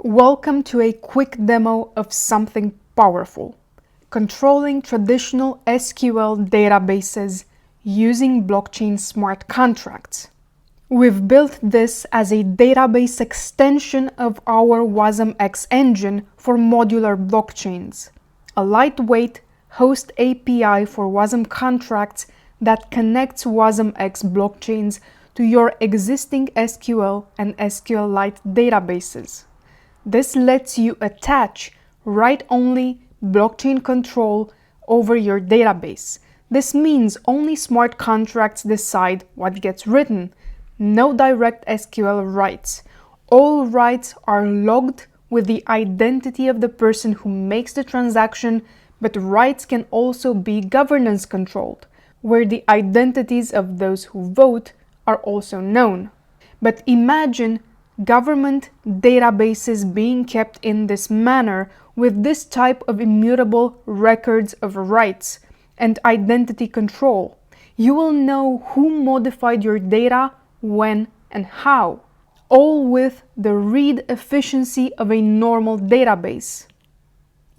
Welcome to a quick demo of something powerful: controlling traditional SQL databases using blockchain smart contracts. We've built this as a database extension of our WasmX engine for modular blockchains, a lightweight host API for WasM contracts that connects WasmX blockchains to your existing SQL and SQL-like databases. This lets you attach write-only blockchain control over your database. This means only smart contracts decide what gets written. No direct SQL writes. All writes are logged with the identity of the person who makes the transaction, but writes can also be governance controlled, where the identities of those who vote are also known. But imagine government databases being kept in this manner with this type of immutable records of rights and identity control. You will know who modified your data, when, and how, all with the read efficiency of a normal database.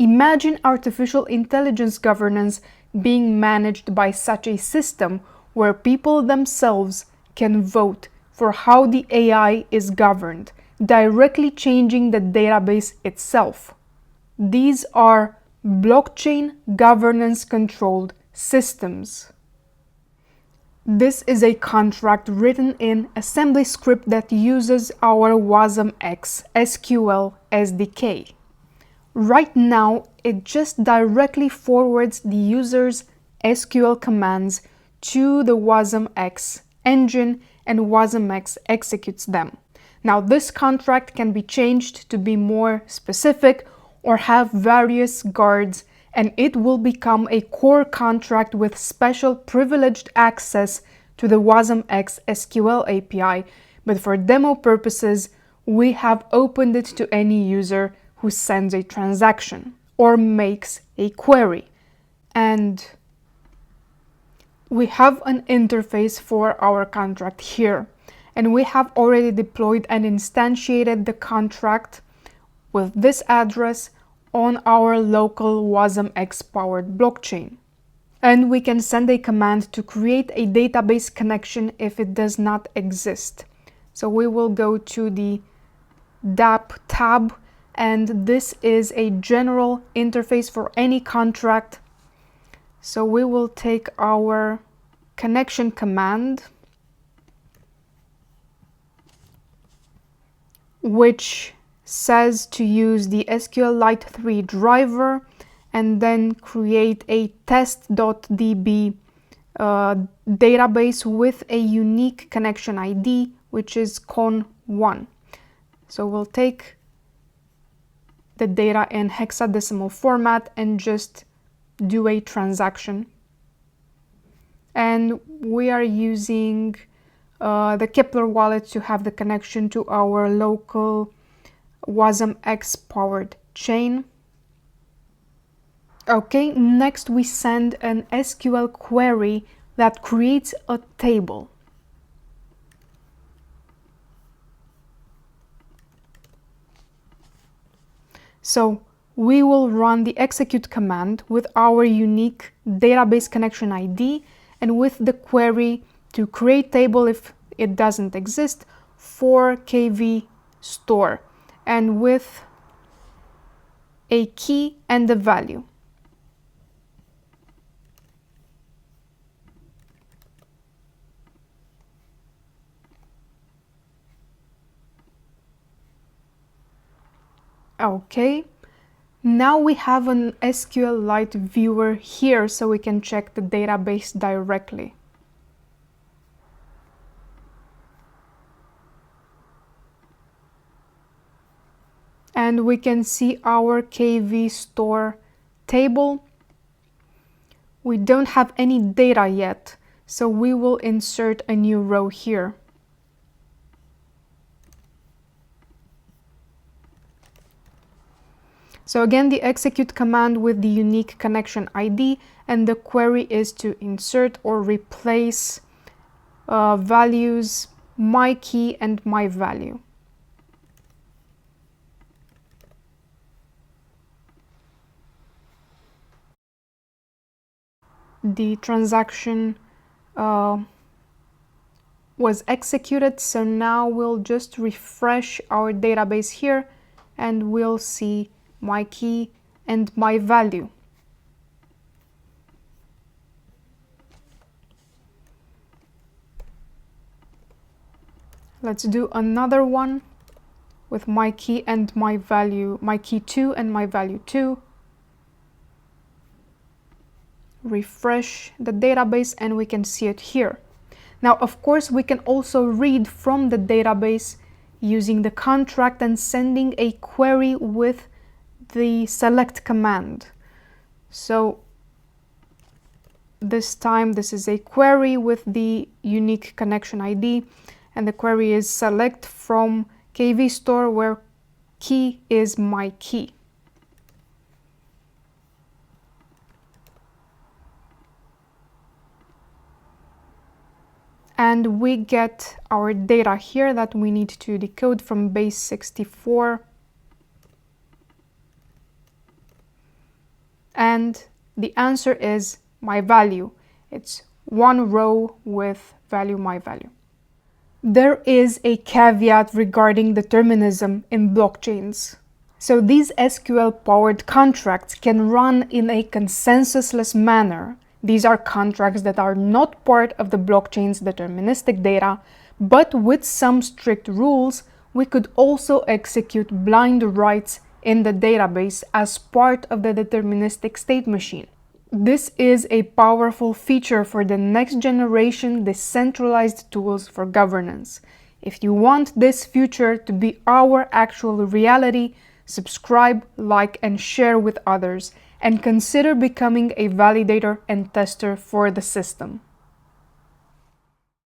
Imagine artificial intelligence governance being managed by such a system where people themselves can vote for how the AI is governed, directly changing the database itself. These are blockchain governance-controlled systems. This is a contract written in AssemblyScript that uses our WasmX SQL SDK. Right now, it just directly forwards the user's SQL commands to the WasmX engine, and WasmX executes them. Now, this contract can be changed to be more specific or have various guards, and it will become a core contract with special privileged access to the WasmX SQL API. But for demo purposes, we have opened it to any user who sends a transaction or makes a query. And we have an interface for our contract here, and we have already deployed and instantiated the contract with this address on our local WasmX powered blockchain. And we can send a command to create a database connection if it does not exist. So we will go to the DApp tab, and this is a general interface for any contract. So we will take our connection command, which says to use the SQL-like 3 driver and then create a test.db database with a unique connection ID, which is con1. So we'll take the data in hexadecimal format and just do a transaction. And we are using the Kepler wallet to have the connection to our local WasmX powered chain. Okay, next we send an SQL query that creates a table. So we will run the execute command with our unique database connection ID and with the query to create table if it doesn't exist for KV store, and with a key and a value. Okay, now we have an SQL-like viewer here so we can check the database directly. And we can see our KV store table. We don't have any data yet, so we will insert a new row here. So again, the execute command with the unique connection ID, and the query is to insert or replace values my key and my value. the transaction was executed. So now we'll just refresh our database here and we'll see my key and my value. Let's do another one with my key and my value, my key 2 and my value 2. Refresh the database and we can see it here. Now, of course, we can also read from the database using the contract and sending a query with the select command. So this time, this is a query with the unique connection ID, and the query is select from KV store where key is my key. And we get our data here that we need to decode from base 64. And the answer is my value. It's one row with value, my value. There is a caveat regarding determinism in blockchains. So these SQL-powered contracts can run in a consensusless manner. These are contracts that are not part of the blockchain's deterministic data, but with some strict rules, we could also execute blind writes in the database as part of the deterministic state machine. This is a powerful feature for the next generation decentralized tools for governance. If you want this future to be our actual reality, subscribe, like, and share with others, and consider becoming a validator and tester for the system.